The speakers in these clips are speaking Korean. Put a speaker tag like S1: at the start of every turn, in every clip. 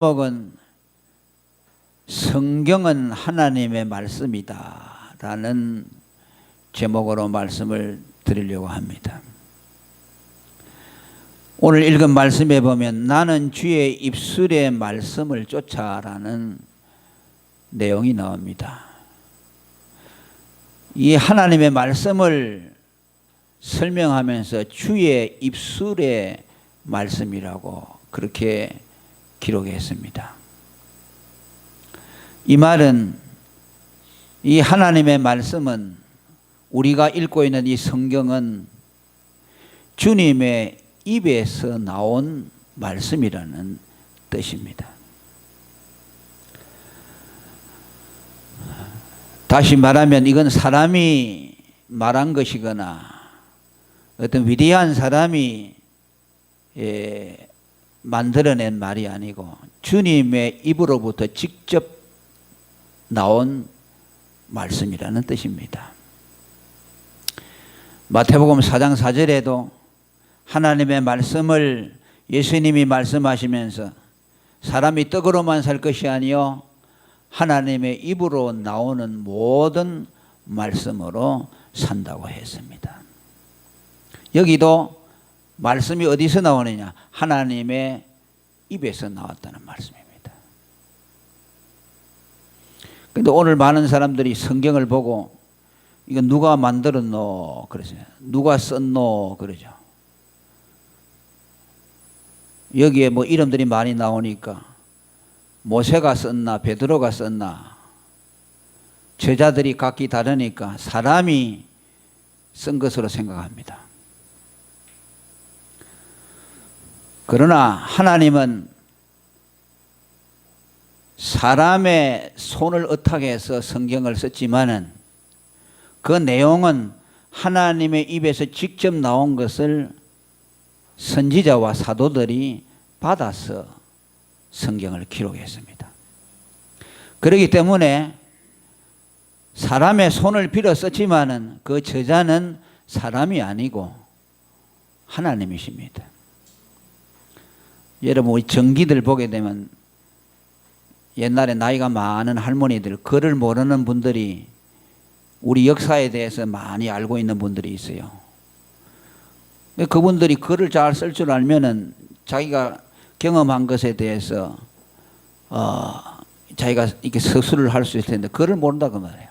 S1: 제목은 성경은 하나님의 말씀이다 라는 제목으로 말씀을 드리려고 합니다. 오늘 읽은 말씀에 보면 나는 주의 입술의 말씀을 쫓아라는 내용이 나옵니다. 이 하나님의 말씀을 설명하면서 주의 입술의 말씀이라고 그렇게 기록했습니다. 이 말은 이 하나님의 말씀은 우리가 읽고 있는 이 성경은 주님의 입에서 나온 말씀이라는 뜻입니다. 다시 말하면 이건 사람이 말한 것이거나 어떤 위대한 사람이 만들어낸 말이 아니고 주님의 입으로부터 직접 나온 말씀이라는 뜻입니다. 마태복음 4장 4절에도 하나님의 말씀을 예수님이 말씀하시면서 사람이 떡으로만 살 것이 아니요 하나님의 입으로 나오는 모든 말씀으로 산다고 했습니다. 여기도 말씀이 어디서 나오느냐? 하나님의 입에서 나왔다는 말씀입니다. 그런데 오늘 많은 사람들이 성경을 보고 이건 누가 만들었노? 그러죠. 누가 썼노? 그러죠. 여기에 뭐 이름들이 많이 나오니까 모세가 썼나 베드로가 썼나 저자들이 각기 다르니까 사람이 쓴 것으로 생각합니다. 그러나 하나님은 사람의 손을 의탁해서 성경을 썼지만은 그 내용은 하나님의 입에서 직접 나온 것을 선지자와 사도들이 받아서 성경을 기록했습니다. 그렇기 때문에 사람의 손을 빌어 썼지만은 그 저자는 사람이 아니고 하나님이십니다. 여러분 우리 전기들 보게 되면 옛날에 나이가 많은 할머니들 글을 모르는 분들이 우리 역사에 대해서 많이 알고 있는 분들이 있어요. 그분들이 글을 잘 쓸 줄 알면은 자기가 경험한 것에 대해서 자기가 이렇게 서술을 할 수 있을 텐데 글을 모른다 그 말이에요.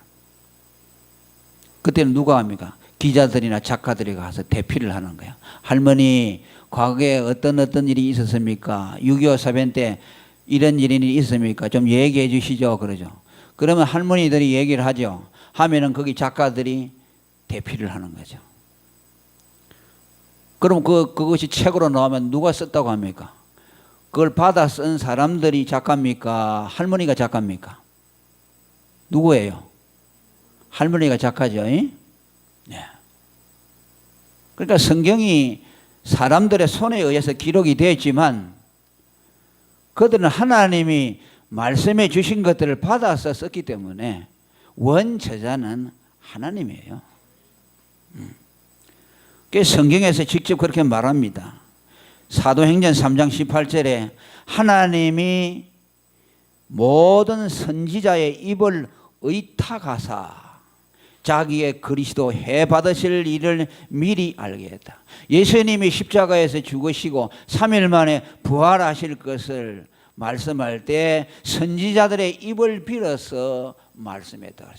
S1: 그때는 누가 합니까? 기자들이나 작가들이 가서 대피를 하는 거예요. 할머니 과거에 어떤 일이 있었습니까? 6.25 사변 때 이런 일이 있었습니까? 좀 얘기해 주시죠. 그러죠. 그러면 할머니들이 얘기를 하죠. 하면은 거기 작가들이 대피를 하는 거죠. 그럼 그것이 책으로 나오면 누가 썼다고 합니까? 그걸 받아 쓴 사람들이 작가입니까? 할머니가 작가입니까? 누구예요? 할머니가 작가죠. 네. 그러니까 성경이 사람들의 손에 의해서 기록이 되었지만 그들은 하나님이 말씀해 주신 것들을 받아서 썼기 때문에 원저자는 하나님이에요. 성경에서 직접 그렇게 말합니다. 사도행전 3장 18절에 하나님이 모든 선지자의 입을 의탁하사 자기의 그리스도 해 받으실 일을 미리 알게 했다. 예수님이 십자가에서 죽으시고 3일 만에 부활하실 것을 말씀할 때 선지자들의 입을 빌어서 말씀했다.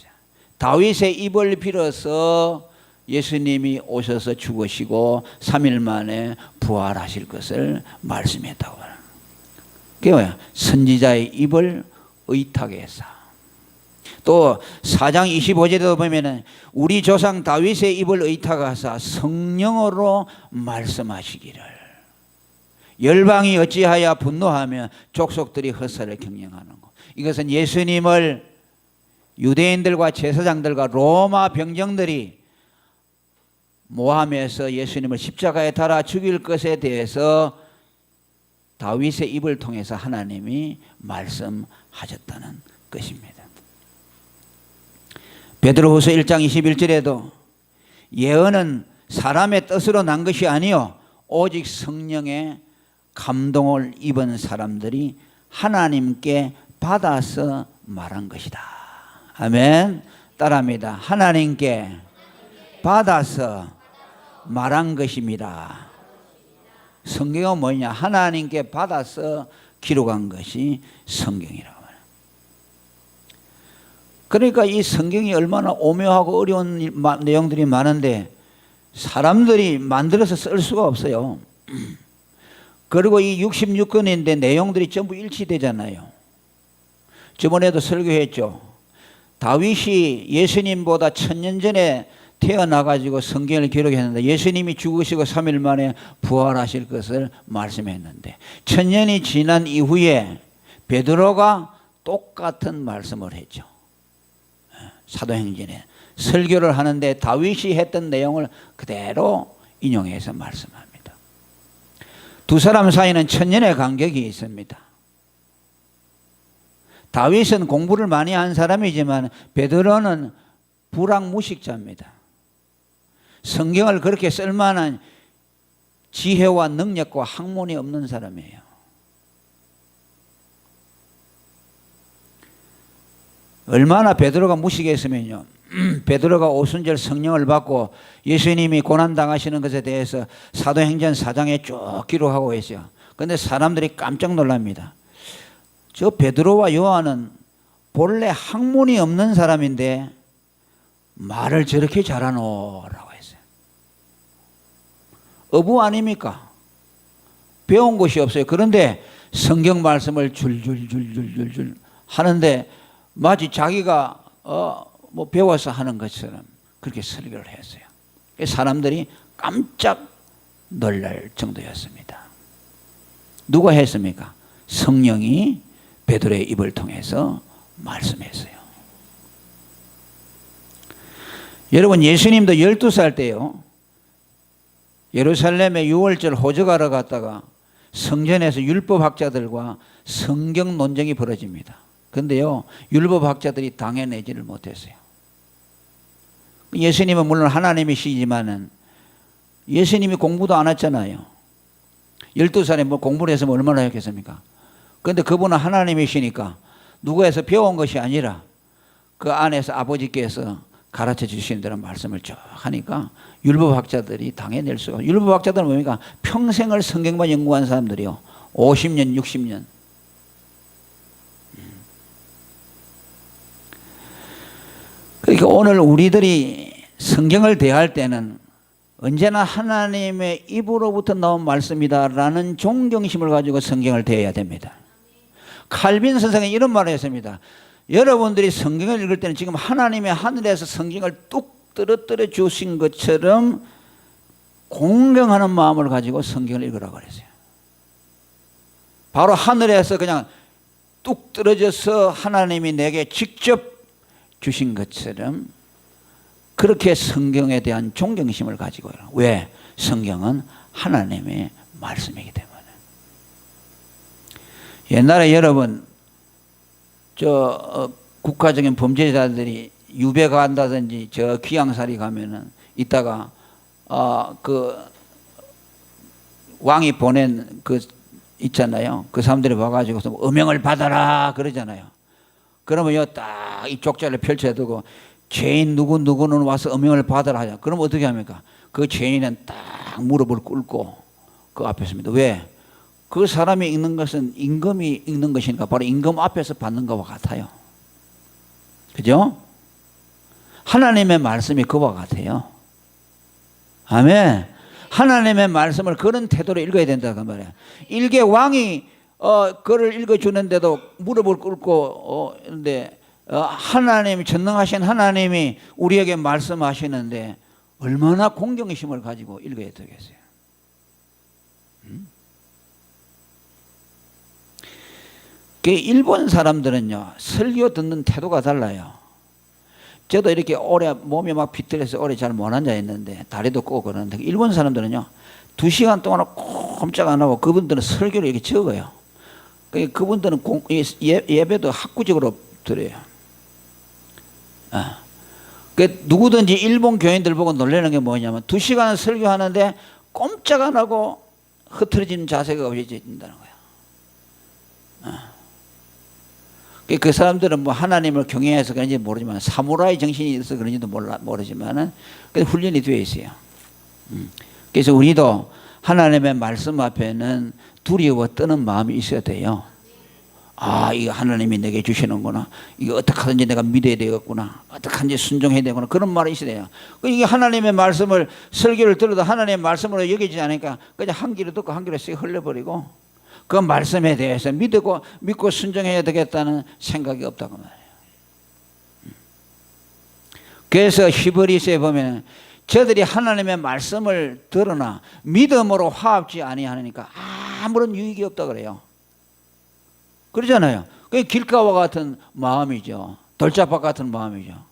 S1: 다윗의 입을 빌어서 예수님이 오셔서 죽으시고 3일 만에 부활하실 것을 말씀했다고. 그게 뭐야? 선지자의 입을 의탁해서. 또 4장 25절에도 보면은 우리 조상 다윗의 입을 의탁하사 성령으로 말씀하시기를 열방이 어찌하여 분노하며 족속들이 헛살을 경영하는 것. 이것은 예수님을 유대인들과 제사장들과 로마 병정들이 모함해서 예수님을 십자가에 달아 죽일 것에 대해서 다윗의 입을 통해서 하나님이 말씀하셨다는 것입니다. 베드로후서 1장 21절에도 예언은 사람의 뜻으로 난 것이 아니요 오직 성령의 감동을 입은 사람들이 하나님께 받아서 말한 것이다. 아멘. 따라합니다. 하나님께 받아서 말한 것입니다. 성경은 뭐냐? 하나님께 받아서 기록한 것이 성경이라고 말해요. 그러니까 이 성경이 얼마나 오묘하고 어려운 내용들이 많은데 사람들이 만들어서 쓸 수가 없어요. 그리고 이 66권인데 내용들이 전부 일치되잖아요. 저번에도 설교했죠. 다윗이 예수님보다 1000년 전에 태어나가지고 성경을 기록했는데 예수님이 죽으시고 3일 만에 부활하실 것을 말씀했는데 1000년이 지난 이후에 베드로가 똑같은 말씀을 했죠. 사도행전에 설교를 하는데 다윗이 했던 내용을 그대로 인용해서 말씀합니다. 두 사람 사이는 1000년의 간격이 있습니다. 다윗은 공부를 많이 한 사람이지만 베드로는 불학무식자입니다. 성경을 그렇게 쓸만한 지혜와 능력과 학문이 없는 사람이에요. 얼마나 베드로가 무식했으면요. 베드로가 오순절 성령을 받고 예수님이 고난당하시는 것에 대해서 사도행전 4장에 쭉 기록하고 있어요. 그런데 사람들이 깜짝 놀랍니다. 저 베드로와 요한은 본래 학문이 없는 사람인데 말을 저렇게 잘하노라고 했어요. 어부 아닙니까? 배운 것이 없어요. 그런데 성경 말씀을 줄줄줄줄줄줄 하는데 마치 자기가 뭐 배워서 하는 것처럼 그렇게 설교를 했어요. 사람들이 깜짝 놀랄 정도였습니다. 누가 했습니까? 성령이 베드로의 입을 통해서 말씀했어요. 여러분, 예수님도 12살 때요, 예루살렘에 유월절 호적하러 갔다가 성전에서 율법학자들과 성경 논쟁이 벌어집니다. 그런데요, 율법학자들이 당해내지를 못했어요. 예수님은 물론 하나님이시지만은 예수님이 공부도 안 했잖아요. 12살에 뭐 공부를 해서 얼마나 했겠습니까? 그런데 그분은 하나님이시니까 누구에서 배운 것이 아니라 그 안에서 아버지께서 가르쳐 주시는 대로 말씀을 쭉 하니까 율법학자들이 당해낼 수가. 율법학자들은 뭡니까? 평생을 성경만 연구한 사람들이요. 50년, 60년. 그러니까 오늘 우리들이 성경을 대할 때는 언제나 하나님의 입으로부터 나온 말씀이다라는 존경심을 가지고 성경을 대해야 됩니다. 칼빈 선생이 이런 말을 했습니다. 여러분들이 성경을 읽을 때는 지금 하나님의 하늘에서 성경을 뚝 떨어뜨려 주신 것처럼 공경하는 마음을 가지고 성경을 읽으라고 그랬어요. 바로 하늘에서 그냥 뚝 떨어져서 하나님이 내게 직접 주신 것처럼 그렇게 성경에 대한 존경심을 가지고 있어요. 왜? 성경은 하나님의 말씀이기 때문에. 옛날에 여러분 국가적인 범죄자들이 유배 간다든지 저 귀양살이 가면은 이따가 그 왕이 보낸 그 있잖아요. 그 사람들이 와가지고 어명을 받아라 그러잖아요. 그러면 딱 이 족자를 펼쳐두고 죄인 누구는 와서 어명을 받아라 하자. 그럼 어떻게 합니까? 그 죄인은 딱 무릎을 꿇고 그 앞에 섭니다. 왜? 그 사람이 읽는 것은 임금이 읽는 것이니까 바로 임금 앞에서 받는 것과 같아요. 그죠? 하나님의 말씀이 그와 같아요. 아멘. 하나님의 말씀을 그런 태도로 읽어야 된다고 말이에요. 일개 왕이 그를 읽어주는데도 무릎을 꿇고 근데 하나님, 전능하신 하나님이 우리에게 말씀하시는데 얼마나 공경심을 가지고 읽어야 되겠어요. 일본 사람들은요, 설교 듣는 태도가 달라요. 저도 이렇게 오래 몸이 막 비틀려서 오래 잘 못 앉아있는데 다리도 꼬고 그러는데 일본 사람들은요 2시간 동안 꼼짝 안 하고 그분들은 설교를 이렇게 적어요. 그분들은 예배도 학구적으로 드려요. 누구든지 일본 교인들 보고 놀라는 게 뭐냐면 2시간 설교하는데 꼼짝 안 하고 흐트러지는 자세가 없어진다는 거예요. 그 사람들은 뭐 하나님을 경외해서 그런지 모르지만 사무라이 정신이 있어서 그런지도 모르지만은 그 훈련이 되어 있어요. 그래서 우리도 하나님의 말씀 앞에는 두려워 떠는 마음이 있어야 돼요. 아, 이거 하나님이 내게 주시는구나. 이거 어떻게 하든지 내가 믿어야 되겠구나. 어떻게 하든지 순종해야 되구나. 그런 말이 있어야 돼요. 이게 하나님의 말씀을 설교를 들어도 하나님의 말씀으로 여기지 않으니까 그냥 한 귀로 듣고 한 귀로 씩 흘려버리고 그 말씀에 대해서 믿고 순종해야 되겠다는 생각이 없다고 말해요. 그래서 히브리서에 보면 저들이 하나님의 말씀을 들으나 믿음으로 화합지 아니하니까 아무런 유익이 없다 그래요. 그러잖아요. 그게 길가와 같은 마음이죠. 돌짝밭 같은 마음이죠.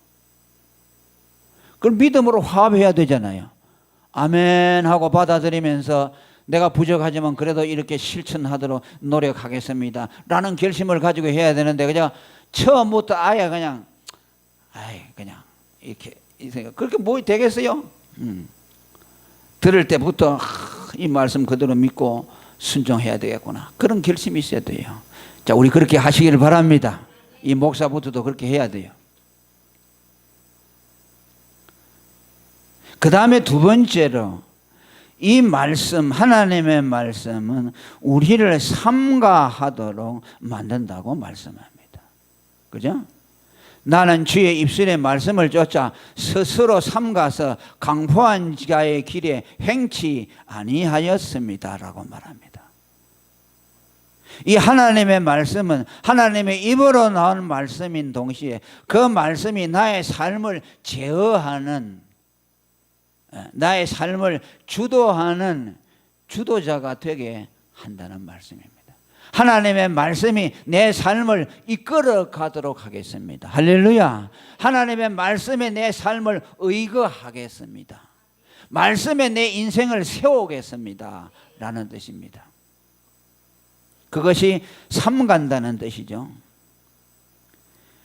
S1: 그걸 믿음으로 화합해야 되잖아요. 아멘 하고 받아들이면서 내가 부족하지만 그래도 이렇게 실천하도록 노력하겠습니다 라는 결심을 가지고 해야 되는데 그냥 처음부터 아예 그냥 이렇게 그렇게 뭐 되겠어요? 들을 때부터 이 말씀 그대로 믿고 순종해야 되겠구나. 그런 결심이 있어야 돼요. 자, 우리 그렇게 하시기를 바랍니다. 이 목사부터도 그렇게 해야 돼요. 그 다음에 두 번째로 이 말씀, 하나님의 말씀은 우리를 삼가하도록 만든다고 말씀합니다. 그죠? 나는 주의 입술의 말씀을 쫓아 스스로 삼가서 강포한 자의 길에 행치 아니하였습니다 라고 말합니다. 이 하나님의 말씀은 하나님의 입으로 나온 말씀인 동시에 그 말씀이 나의 삶을 제어하는, 나의 삶을 주도하는 주도자가 되게 한다는 말씀입니다. 하나님의 말씀이 내 삶을 이끌어 가도록 하겠습니다. 할렐루야. 하나님의 말씀에 내 삶을 의거하겠습니다. 말씀에 내 인생을 세우겠습니다 라는 뜻입니다. 그것이 삼간다는 뜻이죠.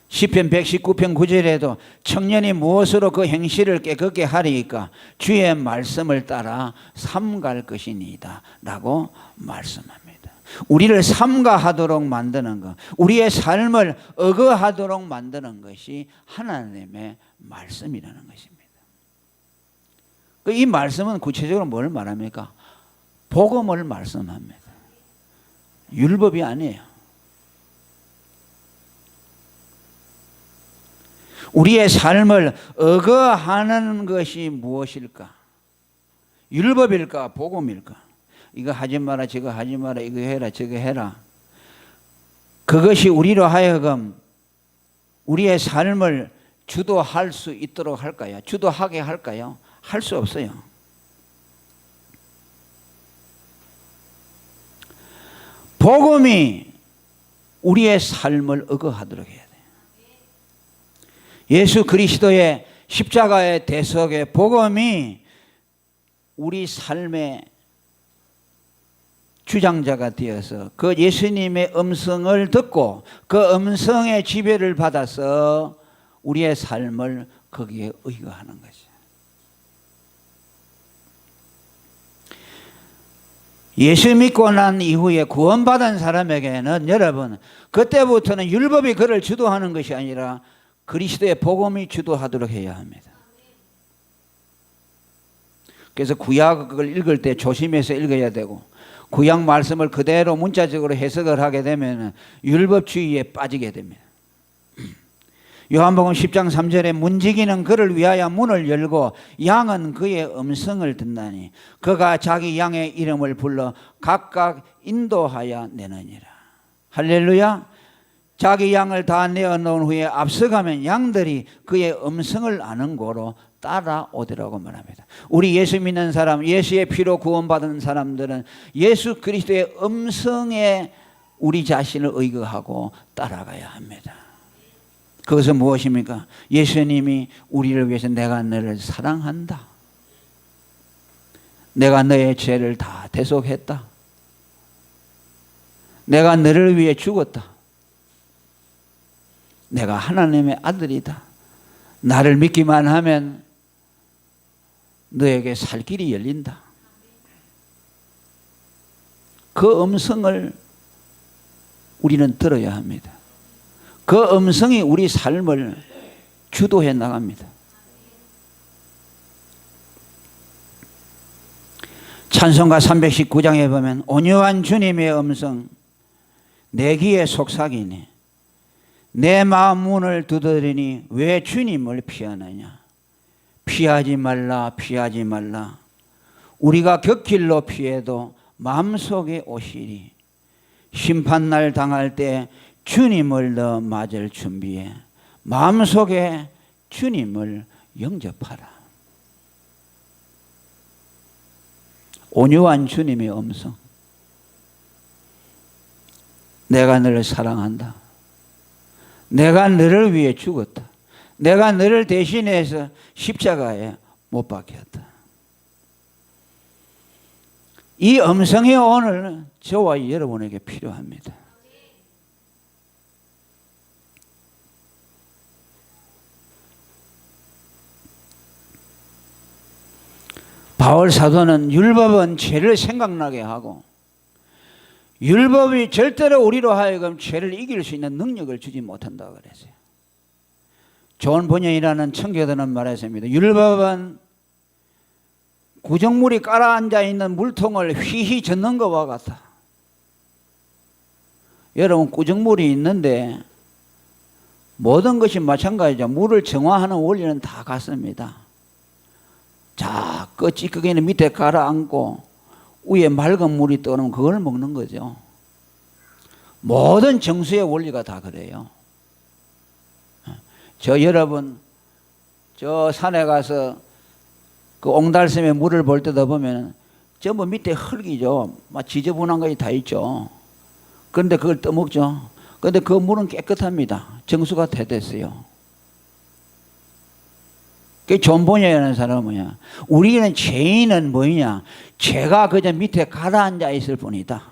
S1: 시편 119편 9절에도 청년이 무엇으로 그 행실을 깨끗게 하리이까 주의 말씀을 따라 삼갈 것이니이다 라고 말씀합니다. 우리를 삼가하도록 만드는 것, 우리의 삶을 의거하도록 만드는 것이 하나님의 말씀이라는 것입니다. 이 말씀은 구체적으로 뭘 말합니까? 복음을 말씀합니다. 율법이 아니에요. 우리의 삶을 의거하는 것이 무엇일까? 율법일까? 복음일까? 이거 하지 마라, 저거 하지 마라, 이거 해라, 저거 해라. 그것이 우리로 하여금 우리의 삶을 주도할 수 있도록 할까요? 주도하게 할까요? 할 수 없어요. 복음이 우리의 삶을 의거하도록 해야 돼요. 예수 그리스도의 십자가의 대속의 복음이 우리 삶의 주장자가 되어서 그 예수님의 음성을 듣고 그 음성의 지배를 받아서 우리의 삶을 거기에 의거하는 거죠. 예수 믿고 난 이후에 구원받은 사람에게는 여러분 그때부터는 율법이 그를 주도하는 것이 아니라 그리스도의 복음이 주도하도록 해야 합니다. 그래서 구약을 읽을 때 조심해서 읽어야 되고 구약 말씀을 그대로 문자적으로 해석을 하게 되면 율법주의에 빠지게 됩니다. 요한복음 10장 3절에 문지기는 그를 위하여 문을 열고 양은 그의 음성을 듣나니 그가 자기 양의 이름을 불러 각각 인도하여 내느니라. 할렐루야. 자기 양을 다 내어놓은 후에 앞서가면 양들이 그의 음성을 아는 고로 따라오더라고 말합니다. 우리 예수 믿는 사람, 예수의 피로 구원받은 사람들은 예수 그리스도의 음성에 우리 자신을 의거하고 따라가야 합니다. 그것은 무엇입니까? 예수님이 우리를 위해서 내가 너를 사랑한다. 내가 너의 죄를 다 대속했다. 내가 너를 위해 죽었다. 내가 하나님의 아들이다. 나를 믿기만 하면 너에게 살 길이 열린다. 그 음성을 우리는 들어야 합니다. 그 음성이 우리 삶을 주도해 나갑니다. 찬송가 319장에 보면 온유한 주님의 음성 내 귀에 속삭이네. 내 마음 문을 두드리니 왜 주님을 피하느냐. 피하지 말라 피하지 말라. 우리가 곁길로 피해도 마음속에 오시리. 심판날 당할 때 주님을 너 맞을 준비해. 마음속에 주님을 영접하라. 온유한 주님의 음성. 내가 너를 사랑한다. 내가 너를 위해 죽었다. 내가 너를 대신해서 십자가에 못 박혔다. 이 음성이 오늘 저와 여러분에게 필요합니다. 바울 사도는 율법은 죄를 생각나게 하고 율법이 절대로 우리로 하여금 죄를 이길 수 있는 능력을 주지 못한다고 그랬어요. 존 번연이라는 청교도는 말했습니다. 율법은 구정물이 깔아앉아 있는 물통을 휘휘 젓는 것과 같다. 여러분, 구정물이 있는데 모든 것이 마찬가지죠. 물을 정화하는 원리는 다 같습니다. 자, 그 찌꺼기는 밑에 가라앉고 위에 맑은 물이 떠오르면 그걸 먹는 거죠. 모든 정수의 원리가 다 그래요. 여러분, 저 산에 가서 그 옹달샘에 물을 볼 때도 보면 전부 밑에 흙이죠. 막 지저분한 것이 다 있죠. 그런데 그걸 떠먹죠. 그런데 그 물은 깨끗합니다. 정수가 다 됐어요. 그 존 번연이라는 사람은 뭐냐? 우리는 죄인은 뭐냐? 죄가 그저 밑에 가라앉아 있을 뿐이다.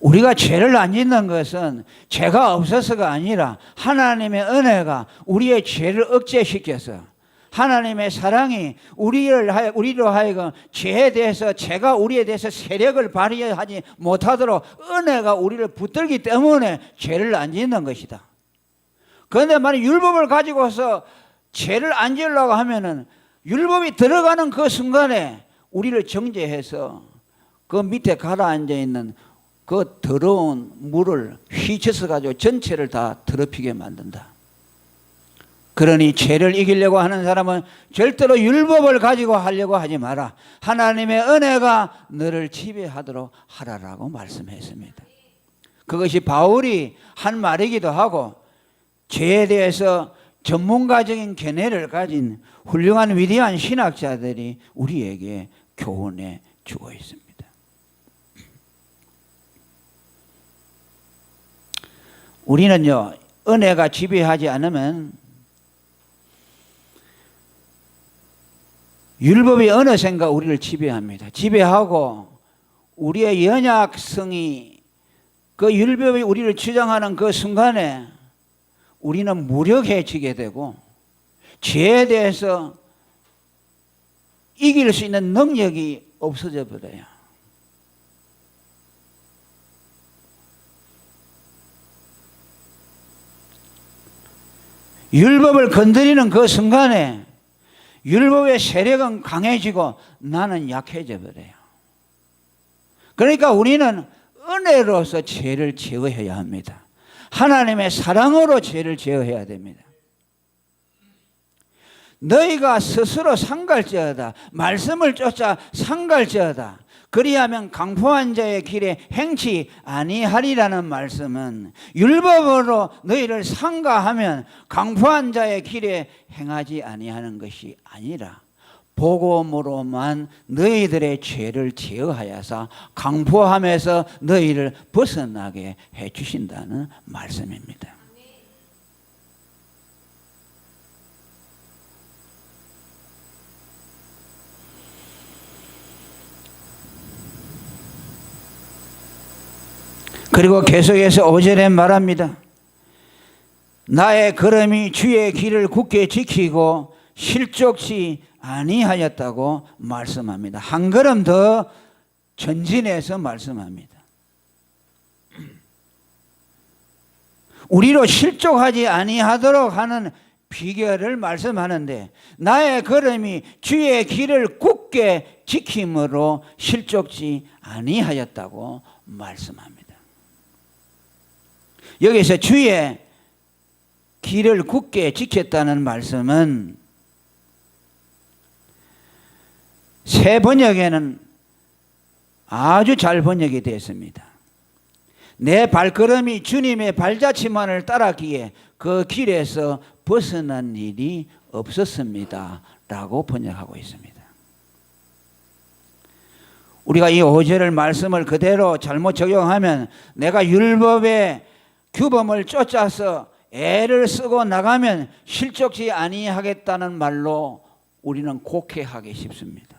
S1: 우리가 죄를 안 짓는 것은 죄가 없어서가 아니라 하나님의 은혜가 우리의 죄를 억제시켜서 하나님의 사랑이 우리로 하여금 죄에 대해서 죄가 우리에 대해서 세력을 발휘하지 못하도록 은혜가 우리를 붙들기 때문에 죄를 안 짓는 것이다. 그런데 만약 율법을 가지고서 죄를 안 지으려고 하면은 율법이 들어가는 그 순간에 우리를 정죄해서 그 밑에 가라앉아 있는 그 더러운 물을 휘쳐서 가지고 전체를 다 더럽히게 만든다. 그러니 죄를 이기려고 하는 사람은 절대로 율법을 가지고 하려고 하지 마라. 하나님의 은혜가 너를 지배하도록 하라라고 말씀했습니다. 그것이 바울이 한 말이기도 하고 죄에 대해서 전문가적인 견해를 가진 훌륭한 위대한 신학자들이 우리에게 교훈해 주고 있습니다. 우리는요, 은혜가 지배하지 않으면 율법이 어느샌가 우리를 지배합니다. 지배하고 우리의 연약성이 그 율법이 우리를 주장하는 그 순간에 우리는 무력해지게 되고 죄에 대해서 이길 수 있는 능력이 없어져 버려요. 율법을 건드리는 그 순간에 율법의 세력은 강해지고 나는 약해져 버려요. 그러니까 우리는 은혜로서 죄를 제어해야 합니다. 하나님의 사랑으로 죄를 제어해야 됩니다. 너희가 스스로 상갈지어다. 말씀을 쫓아 상갈지어다. 그리하면 강포한 자의 길에 행치 아니하리라는 말씀은 율법으로 너희를 상가하면 강포한 자의 길에 행하지 아니하는 것이 아니라 복음으로만 너희들의 죄를 제어하여서 강포함에서 너희를 벗어나게 해주신다는 말씀입니다. 그리고 계속해서 5절에 말합니다. 나의 걸음이 주의 길을 굳게 지키고 실족치 아니하였다고 말씀합니다. 한 걸음 더 전진해서 말씀합니다. 우리로 실족하지 아니하도록 하는 비결을 말씀하는데, 나의 걸음이 주의 길을 굳게 지킴으로 실족지 아니하였다고 말씀합니다. 여기서 주의 길을 굳게 지켰다는 말씀은 새 번역에는 아주 잘 번역이 되었습니다. 내 발걸음이 주님의 발자취만을 따랐기에 그 길에서 벗어난 일이 없었습니다 라고 번역하고 있습니다. 우리가 이 5절을 말씀을 그대로 잘못 적용하면, 내가 율법의 규범을 쫓아서 애를 쓰고 나가면 실족지 아니하겠다는 말로 우리는 곡해하기 쉽습니다.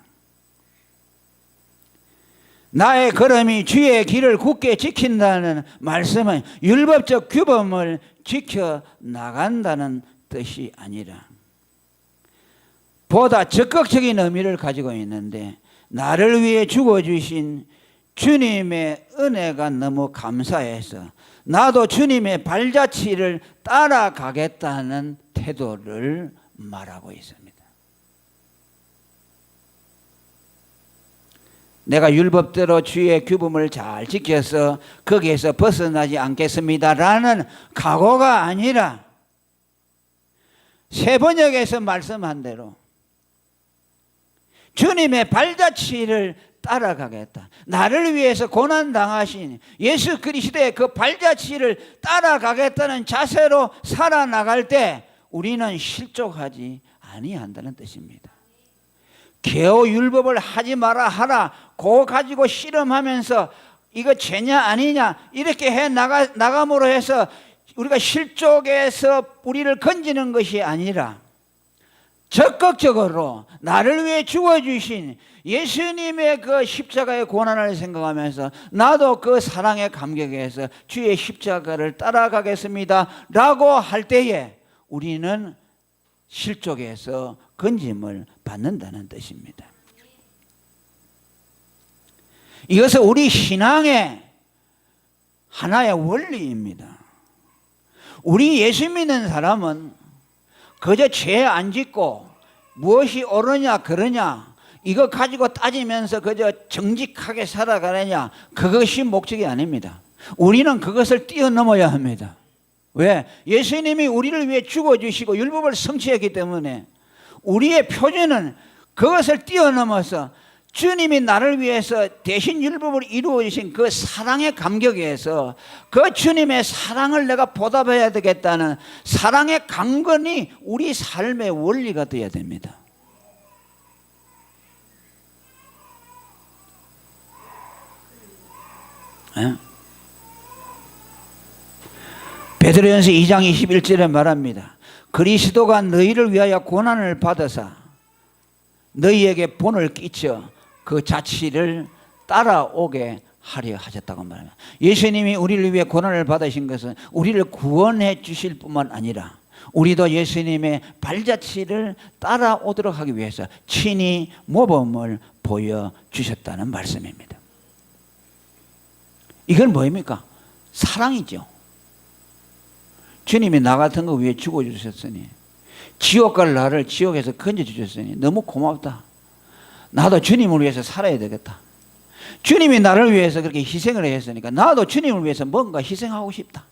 S1: 나의 걸음이 주의 길을 굳게 지킨다는 말씀은 율법적 규범을 지켜 나간다는 뜻이 아니라 보다 적극적인 의미를 가지고 있는데, 나를 위해 죽어주신 주님의 은혜가 너무 감사해서 나도 주님의 발자취를 따라가겠다는 태도를 말하고 있습니다. 내가 율법대로 주의 규범을 잘 지켜서 거기에서 벗어나지 않겠습니다라는 각오가 아니라, 새 번역에서 말씀한 대로 주님의 발자취를 따라가겠다. 나를 위해서 고난당하신 예수 그리스도의 그 발자취를 따라가겠다는 자세로 살아나갈 때 우리는 실족하지 아니한다는 뜻입니다. 겨우 율법을 하지 마라 하라 그거 가지고 씨름하면서 이거 죄냐 아니냐 이렇게 해 나감으로 해서 우리가 실족에서 우리를 건지는 것이 아니라, 적극적으로 나를 위해 죽어주신 예수님의 그 십자가의 고난을 생각하면서 나도 그 사랑의 감격에서 주의 십자가를 따라가겠습니다 라고 할 때에 우리는 실족에서 건짐을 받는다는 뜻입니다. 이것은 우리 신앙의 하나의 원리입니다. 우리 예수 믿는 사람은 그저 죄 안 짓고 무엇이 옳으냐 그러냐 이거 가지고 따지면서 그저 정직하게 살아가느냐, 그것이 목적이 아닙니다. 우리는 그것을 뛰어넘어야 합니다. 왜? 예수님이 우리를 위해 죽어주시고 율법을 성취했기 때문에 우리의 표준은 그것을 뛰어넘어서 주님이 나를 위해서 대신 율법을 이루어 주신 그 사랑의 감격에서 그 주님의 사랑을 내가 보답해야 되겠다는 사랑의 강건이 우리 삶의 원리가 되어야 됩니다. 베드로전서 2장 21절에 말합니다. 그리스도가 너희를 위하여 고난을 받으사 너희에게 본을 끼쳐 그 자취를 따라오게 하려 하셨다고 말합니다. 예수님이 우리를 위해 고난을 받으신 것은 우리를 구원해 주실 뿐만 아니라 우리도 예수님의 발자취를 따라오도록 하기 위해서 친히 모범을 보여주셨다는 말씀입니다. 이건 뭐입니까? 사랑이죠. 주님이 나 같은 거 위해 죽어주셨으니, 지옥 갈 나를 지옥에서 건져주셨으니 너무 고맙다. 나도 주님을 위해서 살아야 되겠다. 주님이 나를 위해서 그렇게 희생을 했으니까 나도 주님을 위해서 뭔가 희생하고 싶다.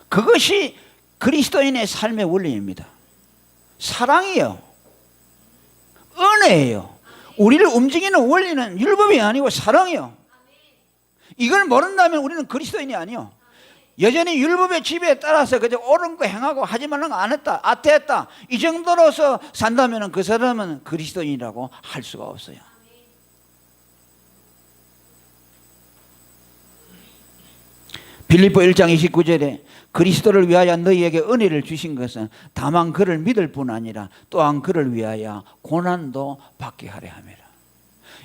S1: 그것이 그리스도인의 삶의 원리입니다. 사랑이요, 은혜예요. 우리를 움직이는 원리는 율법이 아니고 사랑이요. 이걸 모른다면 우리는 그리스도인이 아니요. 여전히 율법의 지배에 따라서 그저 옳은 거 행하고 하지 말는 거 안 했다, 아태했다, 이 정도로서 산다면 그 사람은 그리스도인이라고 할 수가 없어요. 빌립보 1장 29절에 그리스도를 위하여 너희에게 은혜를 주신 것은 다만 그를 믿을 뿐 아니라 또한 그를 위하여 고난도 받게 하려 함이라.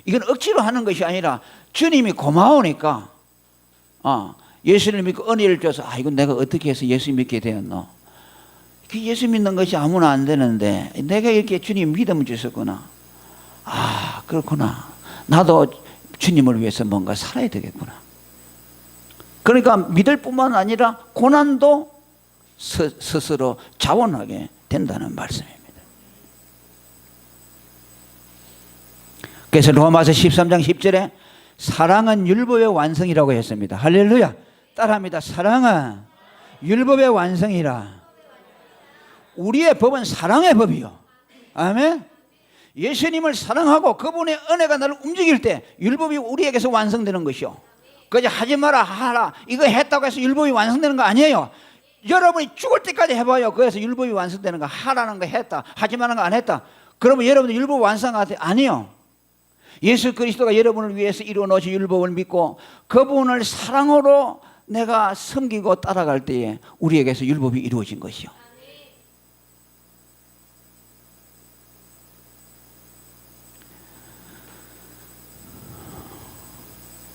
S1: 이건 억지로 하는 것이 아니라 주님이 고마우니까 예수를 믿고 은혜를 줘서 이건 내가 어떻게 해서 예수 믿게 되었노? 예수 믿는 것이 아무나 안 되는데 내가 이렇게 주님 믿음을 주셨구나. 그렇구나. 나도 주님을 위해서 뭔가 살아야 되겠구나. 그러니까 믿을 뿐만 아니라 고난도 스스로 자원하게 된다는 말씀입니다. 그래서 로마서 13장 10절에 사랑은 율법의 완성이라고 했습니다. 할렐루야. 따라합니다. 사랑은 율법의 완성이라. 우리의 법은 사랑의 법이요. 아멘. 예수님을 사랑하고 그분의 은혜가 나를 움직일 때 율법이 우리에게서 완성되는 것이요. 그저 하지 마라 하라 이거 했다고 해서 율법이 완성되는 거 아니에요. 여러분이 죽을 때까지 해봐요. 그래서 율법이 완성되는 거. 하라는 거 했다, 하지 마라는 거 안 했다, 그러면 여러분들 율법 완성하되 아니요. 예수 그리스도가 여러분을 위해서 이루어 놓으신 율법을 믿고 그분을 사랑으로 내가 섬기고 따라갈 때에 우리에게서 율법이 이루어진 것이요.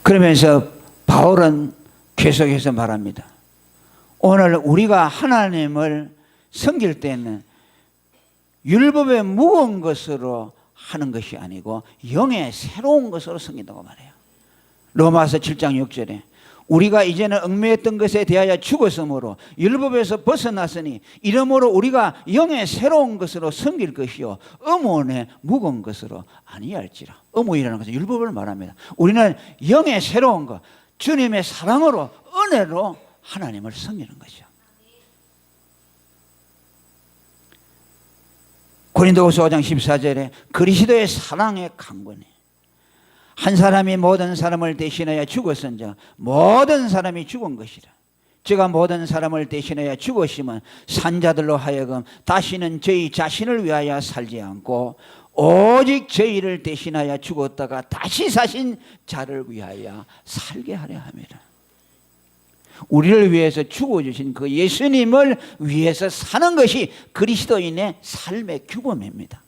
S1: 그러면서 바울은 계속해서 말합니다. 오늘 우리가 하나님을 섬길 때는 율법의 무거운 것으로 하는 것이 아니고 영의 새로운 것으로 섬긴다고 말해요. 로마서 7장 6절에 우리가 이제는 얽매였던 것에 대하여 죽었으므로 율법에서 벗어났으니 이러므로 우리가 영의 새로운 것으로 섬길 것이요 음원의 무거운 것으로 아니할지라. 음원이라는 것은 율법을 말합니다. 우리는 영의 새로운 것, 주님의 사랑으로 은혜로 하나님을 섬기는 것이죠. 고린도후서 5장 14절에 그리스도의 사랑의 강권이 한 사람이 모든 사람을 대신하여 죽었은즉 모든 사람이 죽은 것이라. 제가 모든 사람을 대신하여 죽으시면 산자들로 하여금 다시는 저희 자신을 위하여 살지 않고 오직 저희를 대신하여 죽었다가 다시 사신 자를 위하여 살게 하려 함이라. 우리를 위해서 죽어주신 그 예수님을 위해서 사는 것이 그리스도인의 삶의 규범입니다.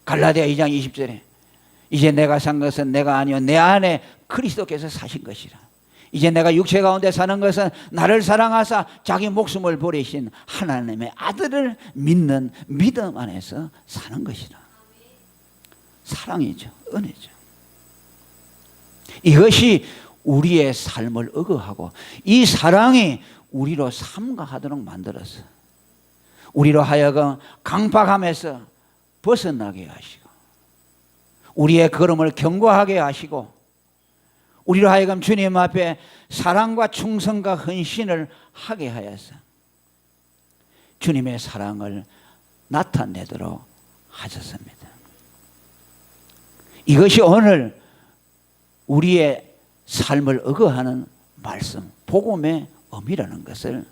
S1: 갈라디아 2장 20절에 이제 내가 산 것은 내가 아니요 내 안에 그리스도께서 사신 것이라. 이제 내가 육체 가운데 사는 것은 나를 사랑하사 자기 목숨을 버리신 하나님의 아들을 믿는 믿음 안에서 사는 것이라. 사랑이죠. 은혜죠. 이것이 우리의 삶을 의거하고 이 사랑이 우리로 삼가하도록 만들어서 우리로 하여금 강박함에서 벗어나게 하시고 우리의 걸음을 견고하게 하시고 우리로 하여금 주님 앞에 사랑과 충성과 헌신을 하게 하여서 주님의 사랑을 나타내도록 하셨습니다. 이것이 오늘 우리의 삶을 의거하는 말씀, 복음의 의미라는 것을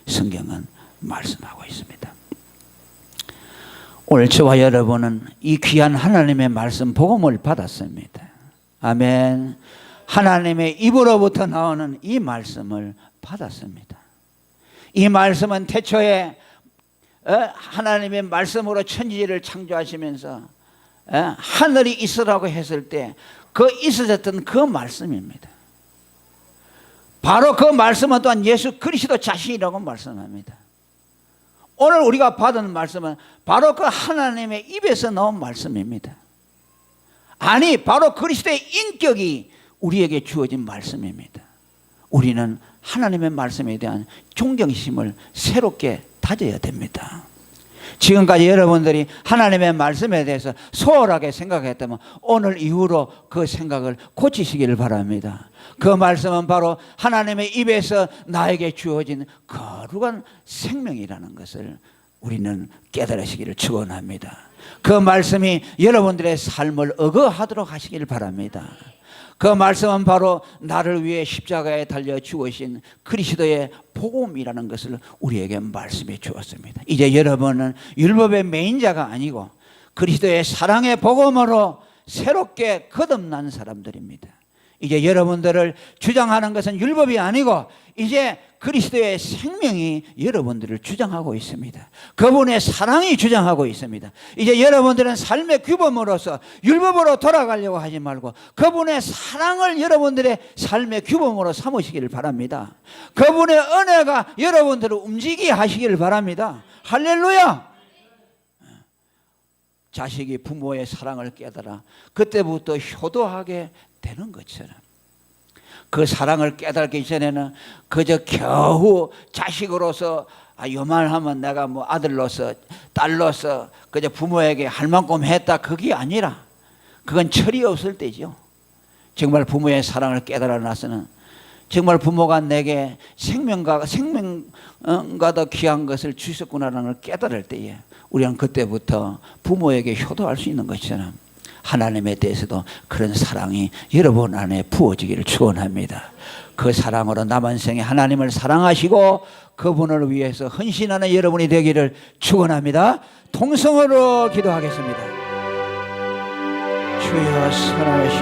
S1: 성경은 말씀하고 있습니다. 오늘 저와 여러분은 이 귀한 하나님의 말씀, 복음을 받았습니다. 아멘. 하나님의 입으로부터 나오는 이 말씀을 받았습니다. 이 말씀은 태초에 하나님의 말씀으로 천지를 창조하시면서 하늘이 있으라고 했을 때 그 있어졌던 그 말씀입니다. 바로 그 말씀은 또한 예수 그리스도 자신이라고 말씀합니다. 오늘 우리가 받은 말씀은 바로 그 하나님의 입에서 나온 말씀입니다. 아니, 바로 그리스도의 인격이 우리에게 주어진 말씀입니다. 우리는 하나님의 말씀에 대한 존경심을 새롭게 다져야 됩니다. 지금까지 여러분들이 하나님의 말씀에 대해서 소홀하게 생각했다면 오늘 이후로 그 생각을 고치시기를 바랍니다. 그 말씀은 바로 하나님의 입에서 나에게 주어진 거룩한 생명이라는 것을 우리는 깨달으시기를 축원합니다. 그 말씀이 여러분들의 삶을 의거하도록 하시기를 바랍니다. 그 말씀은 바로 나를 위해 십자가에 달려 죽으신 그리스도의 복음이라는 것을 우리에게 말씀해 주었습니다. 이제 여러분은 율법의 매인자가 아니고 그리스도의 사랑의 복음으로 새롭게 거듭난 사람들입니다. 이제 여러분들을 주장하는 것은 율법이 아니고 이제 그리스도의 생명이 여러분들을 주장하고 있습니다. 그분의 사랑이 주장하고 있습니다. 이제 여러분들은 삶의 규범으로서 율법으로 돌아가려고 하지 말고 그분의 사랑을 여러분들의 삶의 규범으로 삼으시기를 바랍니다. 그분의 은혜가 여러분들을 움직이게 하시기를 바랍니다. 할렐루야! 자식이 부모의 사랑을 깨달아 그때부터 효도하게 되는 것처럼 그 사랑을 깨닫기 전에는 그저 겨우 자식으로서 요만하면 내가 뭐 아들로서 딸로서 그저 부모에게 할 만큼 했다, 그게 아니라 그건 철이 없을 때죠. 정말 부모의 사랑을 깨달아 나서는 정말 부모가 내게 생명과도 귀한 것을 주셨구나라는 걸 깨달을 때에 우리는 그때부터 부모에게 효도할 수 있는 것처럼 하나님에 대해서도 그런 사랑이 여러분 안에 부어지기를 축원합니다. 그 사랑으로 남은 생에 하나님을 사랑하시고 그분을 위해서 헌신하는 여러분이 되기를 축원합니다. 통성으로 기도하겠습니다. 주여, 선하신